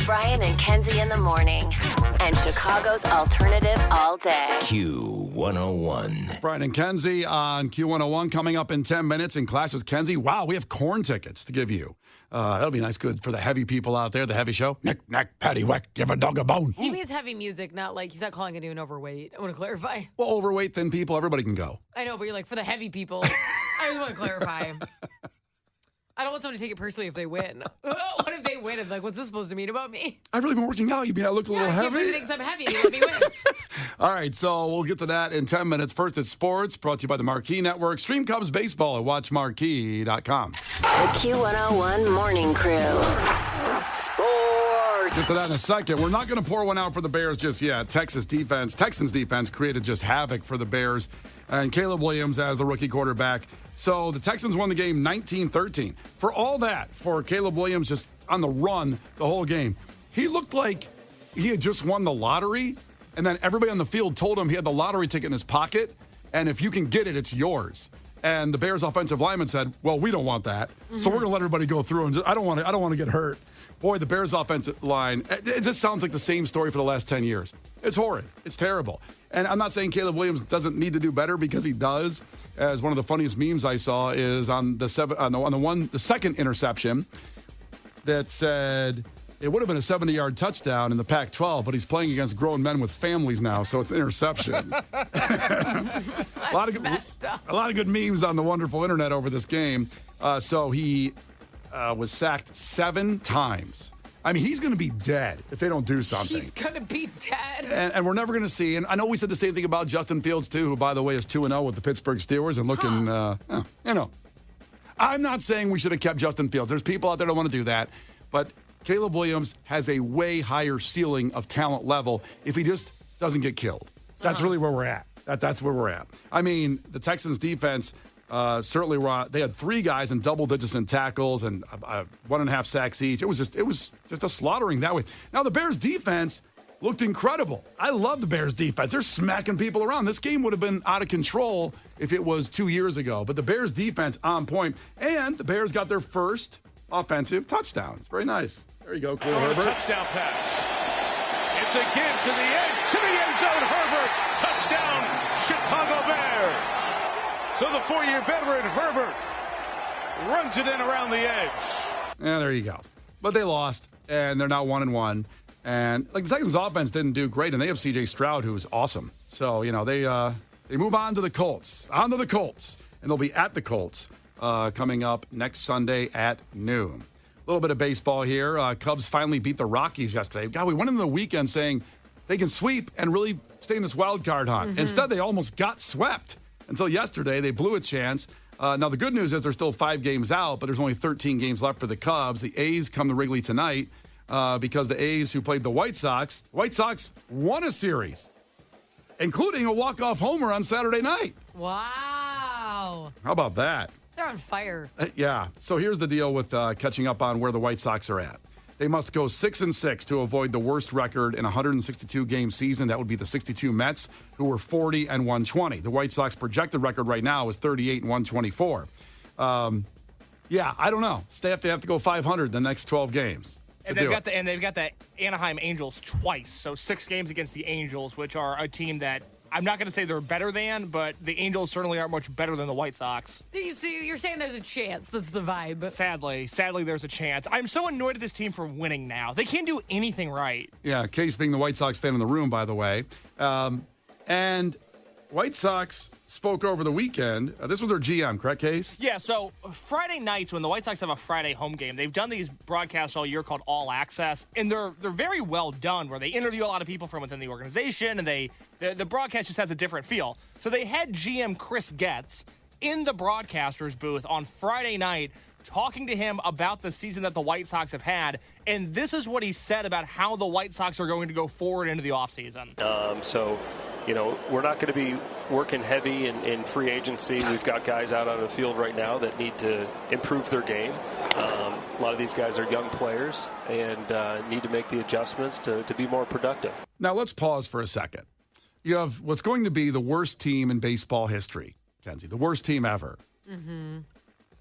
Brian and Kenzie in the morning. And Chicago's alternative all day. Q101. Brian and Kenzie on Q101 coming up in 10 minutes in Clash with Kenzie. Wow, we have corn tickets to give you. That'll be nice, good for the heavy people out there, the heavy show. Knick, knack, patty, whack, give a dog a bone. He means heavy music, not like he's not calling anyone overweight. I want to clarify. Well, overweight, thin people, everybody can go. I know, but you're like, for the heavy people. I just want to clarify. I don't want someone to take it personally if they win. What if they win? And like, what's this supposed to mean about me? I've really been working out. You mean I look a little heavy? He thinks I'm heavy. And let me win. All right, so we'll get to that in 10 minutes. First, it's sports, brought to you by the Marquee Network. Stream Cubs baseball at watchmarquee.com. The Q101 Morning Crew. Sports. Get to that in a second. We're not going to pour one out for the Bears just yet. Texans defense created just havoc for the Bears. And Caleb Williams as the rookie quarterback. So the Texans won the game 19-13. For all that, for Caleb Williams just on the run the whole game, he looked like he had just won the lottery. And then everybody on the field told him he had the lottery ticket in his pocket. And if you can get it, it's yours. And the Bears offensive lineman said, well, we don't want that. So we're going to let everybody go through. And I don't want to get hurt. Boy, the Bears offensive line, it just sounds like the same story for the last 10 years. It's horrid. It's terrible. And I'm not saying Caleb Williams doesn't need to do better, because he does. As one of the funniest memes I saw is on the second interception that said it would have been a 70-yard touchdown in the Pac-12, but he's playing against grown men with families now, so it's an interception. a lot of good memes on the wonderful internet over this game. So he was sacked 7 times. I mean, he's going to be dead if they don't do something. He's going to be dead. And we're never going to see. And I know we said the same thing about Justin Fields, too, who, by the way, is 2-0 with the Pittsburgh Steelers and looking, I'm not saying we should have kept Justin Fields. There's people out there that want to do that. But Caleb Williams has a way higher ceiling of talent level if he just doesn't get killed. That's really where we're at. That's where we're at. I mean, the Texans defense certainly they had 3 guys in double digits in tackles and 1.5 sacks each. It was just a slaughtering that way. Now the Bears defense looked incredible. I love the Bears defense. They're smacking people around. This game would have been out of control if it was 2 years ago. But the Bears defense on point, and the Bears got their first offensive touchdown. It's very nice. There you go, Khalil Herbert. Touchdown pass. It's a give to the end zone. Herbert. Touchdown, Chicago Bears. So the 4-year veteran, Herbert, runs it in around the edge. Yeah, there you go. But they lost, and they're now 1-1. And like the Texans' offense didn't do great, and they have C.J. Stroud, who's awesome. So, they move on to the Colts. And they'll be at the Colts coming up next Sunday at noon. A little bit of baseball here. Cubs finally beat the Rockies yesterday. God, we went into the weekend saying they can sweep and really stay in this wild card hunt. Instead, they almost got swept. Until yesterday, they blew a chance. Now, the good news is they're still 5 games out, but there's only 13 games left for the Cubs. The A's come to Wrigley tonight because the A's, who played the White Sox won a series, including a walk-off homer on Saturday night. Wow. How about that? They're on fire. Yeah. So here's the deal with catching up on where the White Sox are at. They must go 6-6 to avoid the worst record in a 162-game season. That would be the 62 Mets, who were 40-120. The White Sox projected record right now is 38-124. I don't know. They have to go 500 the next 12 games. And they've got the Anaheim Angels twice. So 6 games against the Angels, which are a team that I'm not going to say they're better than, but the Angels certainly aren't much better than the White Sox. So you're saying there's a chance. That's the vibe. Sadly, there's a chance. I'm so annoyed at this team for winning now. They can't do anything right. Yeah, Case being the White Sox fan in the room, by the way. And White Sox spoke over the weekend. This was their GM, correct, Case? Yeah, so Friday nights when the White Sox have a Friday home game, they've done these broadcasts all year called All Access, and they're very well done, where they interview a lot of people from within the organization, and the broadcast just has a different feel. So they had GM Chris Getz in the broadcaster's booth on Friday night talking to him about the season that the White Sox have had, and this is what he said about how the White Sox are going to go forward into the offseason. We're not going to be working heavy in free agency. We've got guys out on the field right now that need to improve their game. A lot of these guys are young players and need to make the adjustments to be more productive. Now, let's pause for a second. You have what's going to be the worst team in baseball history, Kenzie, the worst team ever.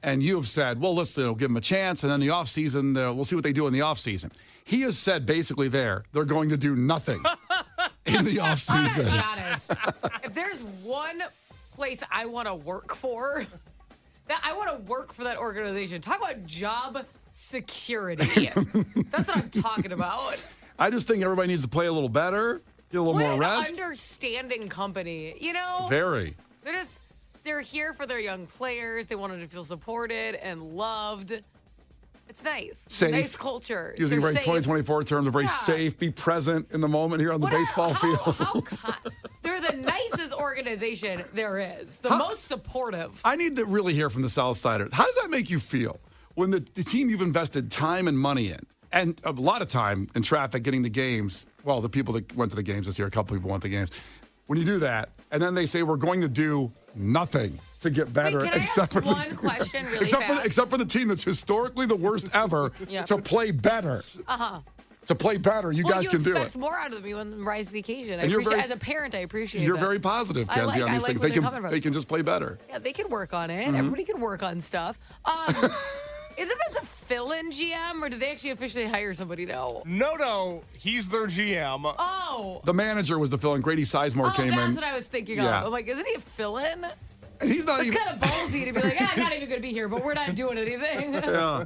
And you have said, well, let's give them a chance, and then the offseason, we'll see what they do in the offseason. He has said basically they're going to do nothing in the I'm offseason. gonna be honest. If there's one place I want to work for, that I want to work for that organization. Talk about job security. That's what I'm talking about. I just think everybody needs to play a little better, get a little What more an rest. understanding company. You know? Very. They're here for their young players. They want them to feel supported and loved. It's nice. It's a Safe. nice culture. Using They're very safe. 2024 terms, they're very Yeah. safe, be present in the moment here on the baseball field. They're the nicest organization there is. The most supportive. I need to really hear from the Southsiders. How does that make you feel when the team you've invested time and money in, and a lot of time in traffic getting the games, well, the people that went to the games this year, a couple people went to the games, when you do that, and then they say we're going to do nothing to get better, Wait, can I except ask for one question really fast? except for the team that's historically the worst ever Yeah. to play better. To play better, you guys can do you it. expect more out of them when they rise to the occasion. And you're very- as a parent, I appreciate You're that. very positive, I Kenzie, like- on I these like things. where They they're can coming from. they can just play better. Yeah, they can work on it. Mm-hmm. Everybody can work on stuff. Isn't this a fill-in GM, or did they actually officially hire somebody now? No, he's their GM. Oh. The manager was the fill-in. Grady Sizemore came that's in. what I was thinking Yeah. of. I'm like, isn't he a fill-in? And he's not It's even. kind of ballsy to be like, I'm not even going to be here, but we're not doing anything. Yeah.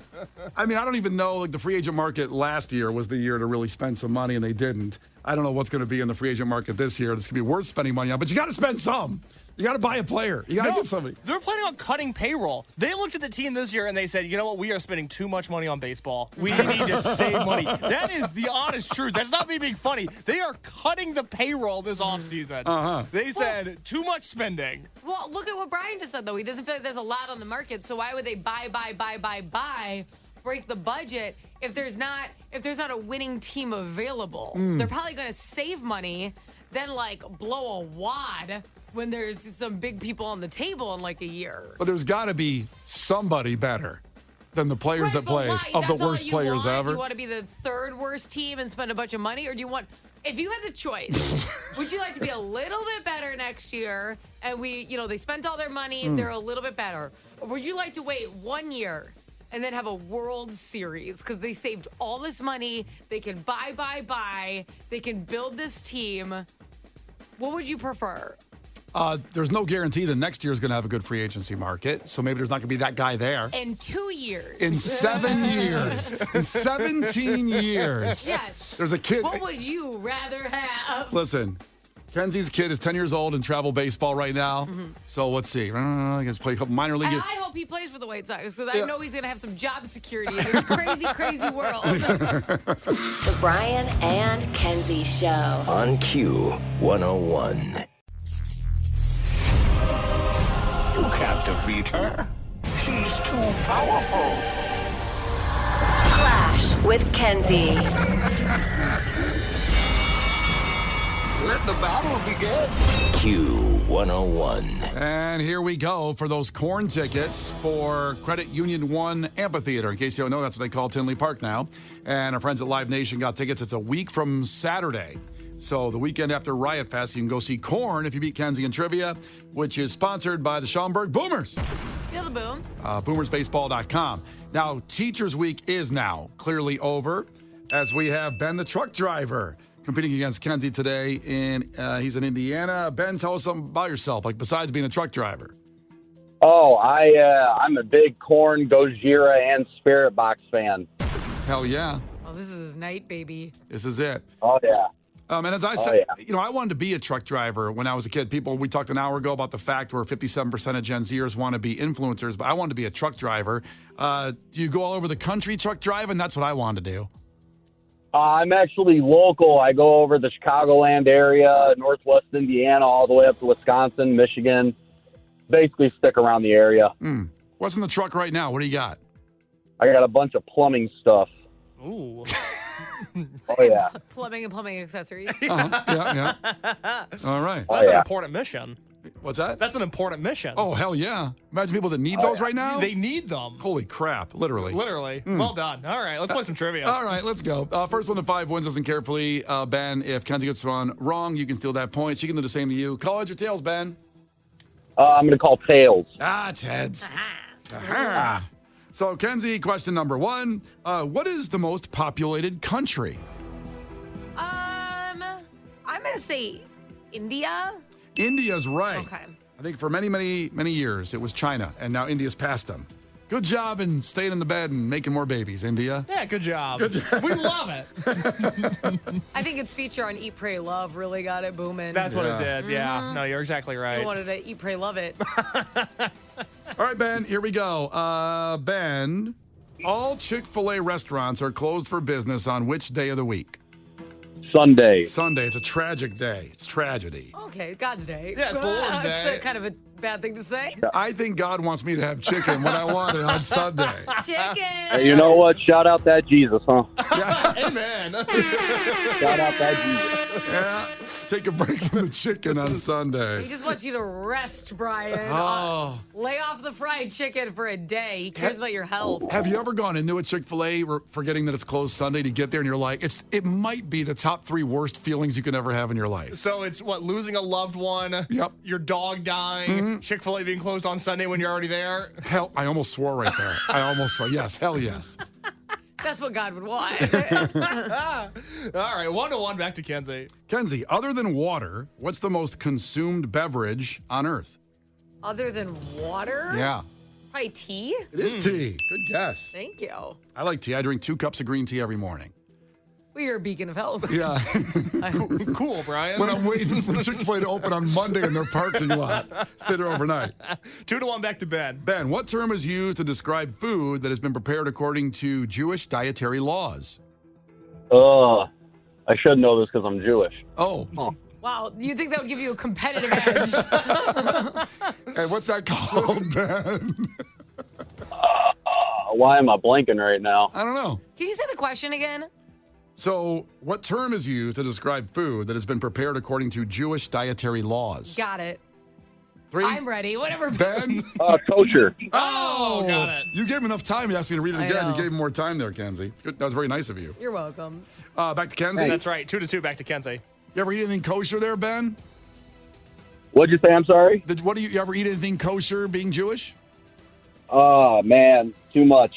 I mean, I don't even know. Like the free agent market last year was the year to really spend some money, and they didn't. I don't know what's going to be in the free agent market this year. This could be worth spending money on, but you got to spend some. You got to buy a player. You got to get somebody. They're planning on cutting payroll. They looked at the team this year and they said, you know what? We are spending too much money on baseball. We need to save money. That is the honest truth. That's not me being funny. They are cutting the payroll this offseason. They said too much spending. Well, look at what Brian just said, though. He doesn't feel like there's a lot on the market, so why would they buy, break the budget if there's not a winning team available? They're probably going to save money, then like blow a wad when there's some big people on the table in like a year. But there's got to be somebody better than the players that But play why? of the That's all worst you players want? ever. You want to be the third worst team and spend a bunch of money, or do you want? If you had the choice, would you like to be a little bit better next year? And they spent all their money, they're a little bit better. Or would you like to wait 1 year and then have a World Series because they saved all this money? They can buy. They can build this team. What would you prefer? There's no guarantee that next year is going to have a good free agency market, so maybe there's not going to be that guy there. In 2 years. In 7 years. In 17 years. Yes. There's a kid. What would you rather have? Listen, Kenzie's kid is 10 years old in travel baseball right now. So let's see. I guess play a couple minor league. And I hope he plays for the White Sox because I Yeah. know he's going to have some job security in this crazy, crazy world. The Brian and Kenzie Show. On Q101. You can't defeat her. She's too powerful. Clash with Kenzie. Let the battle begin. Q101. And here we go for those corn tickets for Credit Union 1 Amphitheater. In case you don't know, that's what they call Tinley Park now. And our friends at Live Nation got tickets. It's a week from Saturday. So the weekend after Riot Fest, you can go see Korn if you beat Kenzie in trivia, which is sponsored by the Schaumburg Boomers. Feel the boom. Boomersbaseball.com. Now, Teachers Week is now clearly over as we have Ben the truck driver competing against Kenzie today. He's in Indiana. Ben, tell us something about yourself, like besides being a truck driver. Oh, I'm a big Korn, Gojira, and Spirit Box fan. Hell yeah. Oh, this is his night, baby. This is it. Oh, yeah. And as I said, I wanted to be a truck driver when I was a kid. We talked an hour ago about the fact where 57% of Gen Zers want to be influencers, but I wanted to be a truck driver. Do you go all over the country truck driving? That's what I wanted to do. I'm actually local. I go over the Chicagoland area, Northwest Indiana, all the way up to Wisconsin, Michigan. Basically stick around the area. What's in the truck right now? What do you got? I got a bunch of plumbing stuff. Ooh. Oh, yeah. Plumbing and plumbing accessories. Yeah. All right. That's an yeah. important mission. What's that? That's an important mission. Oh, hell yeah. Imagine people that need those right now. They need them. Holy crap, literally. Literally. Well done. All right, let's play some trivia. All right, let's go. First one to 5 wins. Listen carefully. Ben, if Kenzie gets one wrong, you can steal that point. She can do the same to you. Call heads or tails, Ben. I'm going to call tails. It's heads. Aha. So, Kenzie, question number 1. What is the most populated country? I'm going to say India. India's right. Okay. I think for many, many, many years it was China, and now India's passed them. Good job in staying in the bed and making more babies, India. Yeah, good job. We love it. I think its feature on Eat, Pray, Love really got it booming. That's what it did. Yeah. No, you're exactly right. I wanted to Eat, Pray, Love it. All right, Ben, here we go. Ben, all Chick-fil-A restaurants are closed for business on which day of the week? Sunday. Sunday. It's a tragic day. It's tragedy. Okay, God's Day. Yeah, it's the Lord's That's Day. kind of a bad thing to say. I think God wants me to have chicken when I want it on Sunday. Chicken. Hey, you know what? Shout out that Jesus, huh? Amen. Shout out that Jesus. Yeah, take a break from the chicken on He Sunday. just wants you to rest, Brian. Oh. Lay off the fried chicken for a day. He cares about your health. Have you ever gone into a Chick-fil-A forgetting that it's closed Sunday to get there and you're like, it might be the top 3 worst feelings you can ever have in your life. So it's what, losing a loved one, Yep. your dog dying, Chick-fil-A being closed on Sunday when you're already there. Hell, I almost swore right there. I almost swore. Yes, hell yes. That's what God would want. All right, 1-1 back to Kenzie. Kenzie, other than water, what's the most consumed beverage on Earth? Other than water? Yeah. Probably tea? It is tea. Good guess. Thank you. I like tea. I drink 2 cups of green tea every morning. Well, you're a beacon of health. Yeah. Cool, Brian. When I'm waiting for Chick-fil-A to open on Monday in their parking lot. Stay there overnight. 2-1 back to Ben. Ben, what term is used to describe food that has been prepared according to Jewish dietary laws? I should know this because I'm Jewish. Oh. Wow, you think that would give you a competitive edge? Hey, what's that called, Ben? Why am I blanking right now? I don't know. Can you say the question again? So, what term is used to describe food that has been prepared according to Jewish dietary laws? Got it. 3. I'm ready. Whatever. Ben? Kosher. Oh, got it. You gave him enough time. You asked me to read it I again. You know. gave him more time there, Kenzie. Good. That was very nice of you. You're welcome. Back to Kenzie. That's right. 2-2 back to Kenzie. You ever eat anything kosher there, Ben? What'd you say? I'm sorry? You ever eat anything kosher being Jewish? Oh, man. Too much.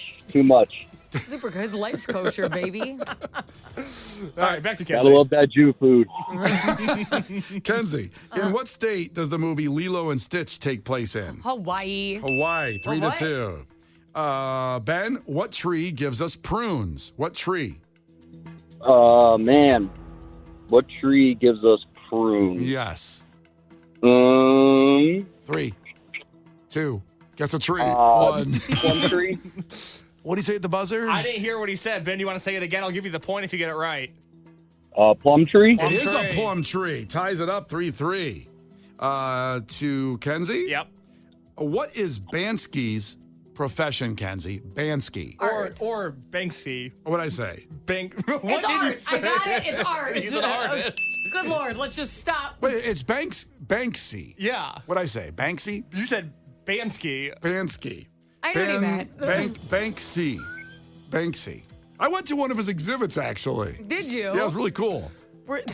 Super good. His life's kosher, baby. All right, back to Got a Kenzie. little bad Jew food. Kenzie, in what state does the movie Lilo and Stitch take place in? Hawaii. Hawaii, 3 What? to 2. Ben, what tree gives us prunes? What tree? Man. What tree gives us prunes? Yes. 3. 3, 2. Guess a tree. 1. Plum tree? What do you say at the buzzer? I didn't hear what he said. Ben, do you want to say it again? I'll give you the point if you get it right. Plum tree? It is a tree. plum tree. Ties it up 3-3. To Kenzie? Yep. What is Bansky's profession, Kenzie? Bansky. Or Banksy. What'd I say? What It's did you art. say? I got it. It's art. He's an artist. Good Lord. Let's just stop. Wait, it's Banksy. Yeah. What'd I say? Banksy? You said Bansky. Bansky. I know what he meant. Banksy. Banksy. I went to one of his exhibits, actually. Did you? Yeah, it was really cool. We're-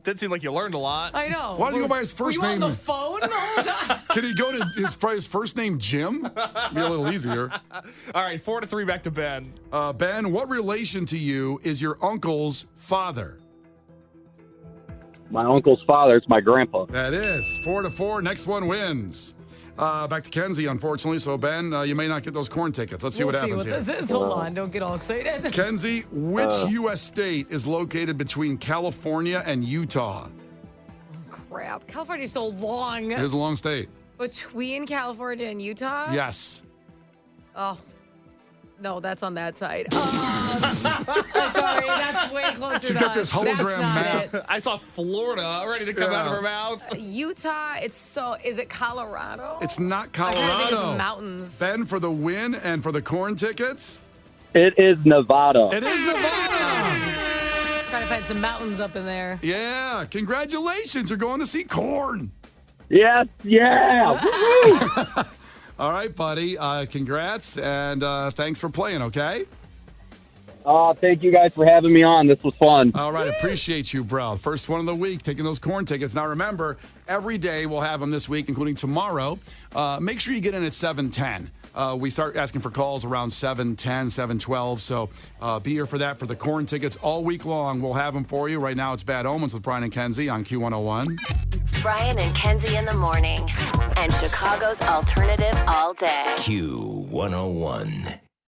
Did seem like you learned a lot. I know. Why don't you go by his first Were you name? on the phone the whole time? Can he go to his first name, Jim? Be a little easier. All right, 4-3 back to Ben. Ben, what relation to you is your uncle's father? My uncle's father. It's my grandpa. That is 4-4. Next one wins. Back to Kenzie, unfortunately. So, Ben, you may not get those corn tickets. Let's see We'll what see happens what here. this is. Hold on. Don't get all excited. Kenzie, which U.S. state is located between California and Utah? Crap. California's so long. It is a long state. Between California and Utah? Yes. Oh. No, that's on that side. I'm sorry. That's way closer She's to got this us. That's hologram not map. it. I saw Florida ready to come out of Yeah. her mouth. Utah, is it Colorado? It's not I kinda think it's Colorado. mountains. Ben, for the win and for the corn tickets, It is Nevada. it is Nevada. Trying to find some mountains up in there. Yeah, congratulations. You're going to see corn. Yes, yeah. Woo-hoo. All right, buddy. Congrats, and thanks for playing, okay? Thank you guys for having me on. This was fun. All right, appreciate you, bro. First one of the week, taking those corn tickets. Now, remember, every day we'll have them this week, including tomorrow. Make sure you get in at 7:10. We start asking for calls around 7:10, 7:12. So be here for that. For the corn tickets all week long, we'll have them for you. Right now, it's Bad Omens with Brian and Kenzie on Q101. Brian and Kenzie in the morning. And Chicago's alternative all day. Q101.